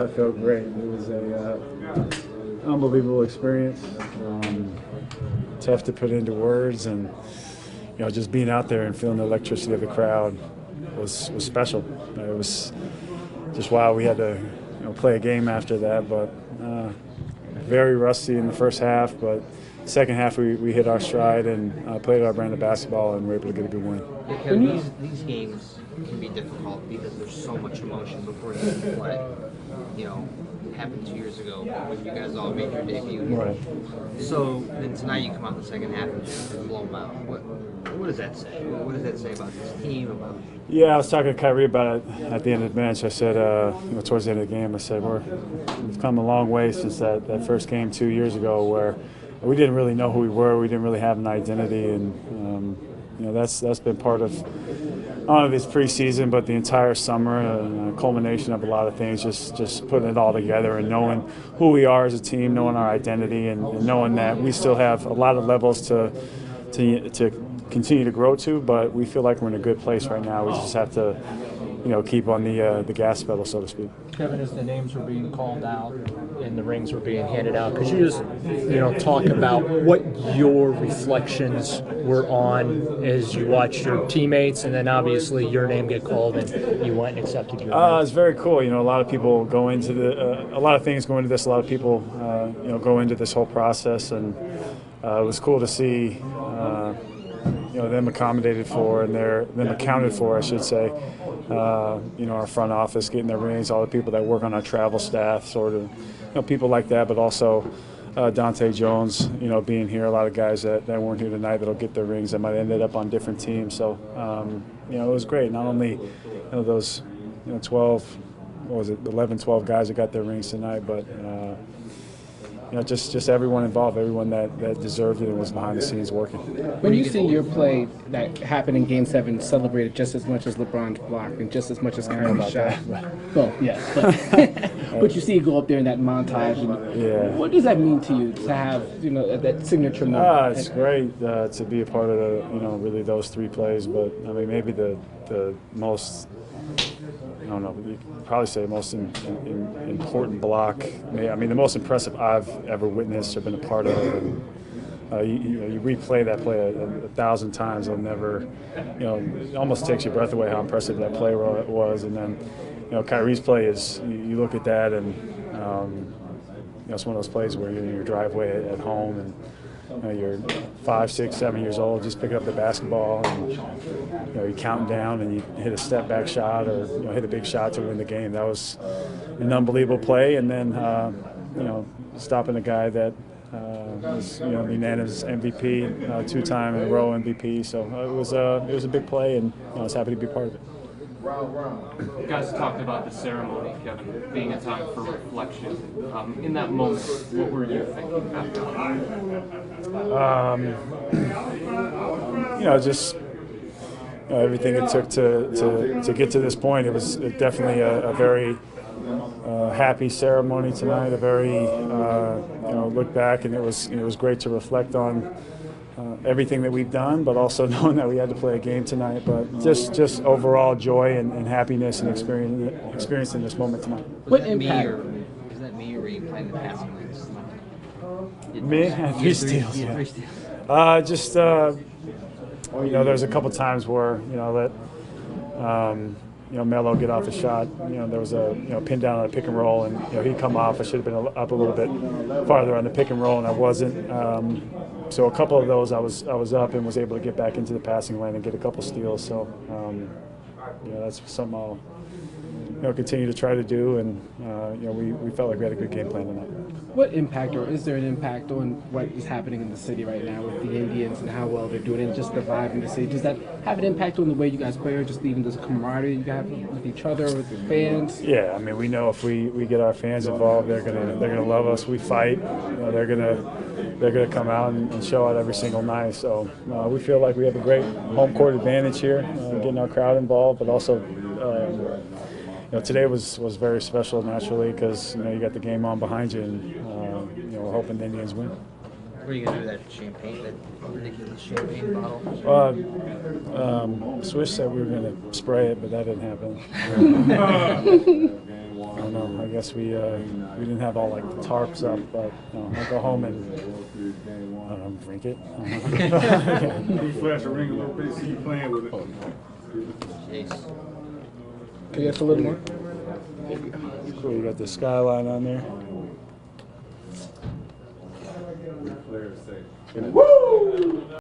it felt great. It was a unbelievable experience. Tough to put into words, and just being out there and feeling the electricity of the crowd was special. It was just wow. We had to play a game after that, but very rusty in the first half. But second half we hit our stride and played our brand of basketball and were able to get a good win. Yeah, Kevin, these games can be difficult because there's so much emotion before you can play. Happened 2 years ago when you guys all made your debut. Right. So then tonight you come out in the second half and blow them out. What does that say? What does that say about this team? Yeah, I was talking to Kyrie about it at the end of the bench. I said, towards the end of the game, I said we've come a long way since that first game 2 years ago, where we didn't really know who we were. We didn't really have an identity, and that's been part of not only this preseason, but the entire summer, a culmination of a lot of things, just putting it all together and knowing who we are as a team, knowing our identity, and knowing that we still have a lot of levels to continue to grow to, but we feel like we're in a good place right now. We just have to keep on the gas pedal, so to speak. Kevin, as the names were being called out and the rings were being handed out, could you just talk about what your reflections were on as you watched your teammates and then obviously your name get called and you went and accepted your ring? It's very cool. A lot of people go into a lot of things go into this. A lot of people go into this whole process, and it was cool to see them accommodated for and them accounted for, I should say. Our front office getting their rings, all the people that work on our travel staff, sort of, people like that, but also Dante Jones, being here, a lot of guys that weren't here tonight that'll get their rings that might have ended up on different teams. So, it was great. Not only those 12, 11, 12 guys that got their rings tonight, but just everyone involved, everyone that deserved it and was behind the scenes working. When you see your play that happened in Game 7 celebrated just as much as LeBron's block and just as much as Kyrie's shot, well, yes, but you see it go up there in that montage. And what does that mean to you to have that signature moment? It's great to be a part of really those three plays, but I mean maybe the most. I don't know. You could probably say the most important block. I mean, the most impressive I've ever witnessed or been a part of. You replay that play a 1,000 times, it'll never. It almost takes your breath away how impressive that play was. And then, Kyrie's play is. You look at that, and it's one of those plays where you're in your driveway at home and. You're 5, 6, 7 years old, just picking up the basketball, and you're counting down, and you hit a step back shot or hit a big shot to win the game. That was an unbelievable play, and then stopping a guy that was the unanimous MVP, 2-time in a row MVP. So it was a big play, and I was happy to be part of it. You guys talked about the ceremony, Kevin, being a time for reflection. In that moment, what were you thinking back then? Just everything it took to get to this point. It was definitely a very happy ceremony tonight. A very look back, and it was great to reflect on. Everything that we've done, but also knowing that we had to play a game tonight. But just overall joy and happiness and experiencing this moment tonight. What impact? Is that me or were you playing the passing lanes? Me? I had 3 steals. Yeah. 3 steals. There's a couple times where Melo get off a shot. There was a pin down on a pick and roll, and he'd come off. I should have been up a little bit farther on the pick and roll, and I wasn't. So a couple of those I was up and was able to get back into the passing lane and get a couple steals. So that's something I'll continue to try to do, and we felt like we had a good game plan tonight. What impact, or is there an impact on what is happening in the city right now with the Indians and how well they're doing and just the vibe in the city? Does that have an impact on the way you guys play, or just even this camaraderie you have with each other, with your fans? Yeah, I mean, we know if we get our fans involved, they're gonna love us. We fight. They're gonna come out and show out every single night. So we feel like we have a great home court advantage here, getting our crowd involved, but also. Today was very special naturally because you got the game on behind you, and we're hoping the Indians win. What are you gonna do with that champagne, that ridiculous champagne bottle? Swish said we were gonna spray it, but that didn't happen. I don't know. I guess we didn't have all like the tarps up, but I'll go home and drink it. Can you flash a ring a little bit? See you playing with it. Jeez. Can you have a little more? Cool. You got the skyline on there. Woo!